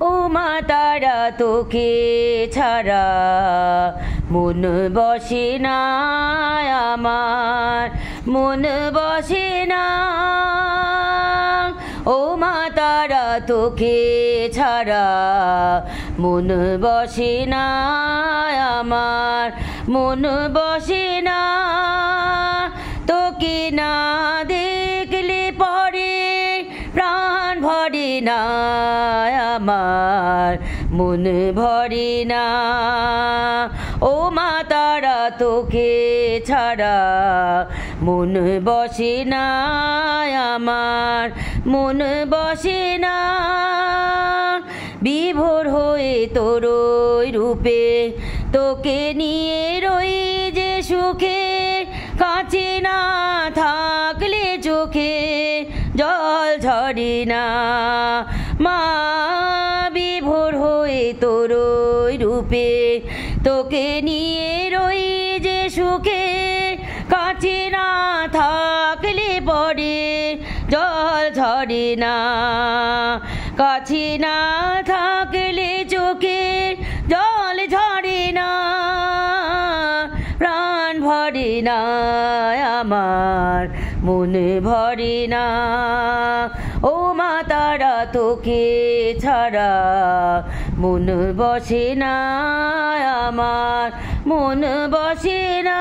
ও মা তারা তোকে ছাড়া মন বসে না আমার, মন বসে না। ও মা তারা তোকে ছাড়া মন বসে না আমার, মন বসে না। তোকে না দেখলে পরে প্রাণ ভরে না আমার, মন ভরে না। ও মা তারা তোকে ছাড়া মন বসে না আমার, মন বসে না। বিভোর হয়ে তোর রূপে তোকে নিয়ে রই যে সুখে, কাছে না থাকলে চোখে জল ঝরে না। মা বিভোর হয়ে তোর রূপে তোকে নিয়ে রই যে সুখে, কাছে না থাকলে পরে জল ঝরে না। কাছে না থাকলে চোখে জল ঝরে না, প্রাণ ভরে না আমার, মন ভরে না। ও মা তারা তোকে ছাড়া মন বসে না আমার, মন বসে না।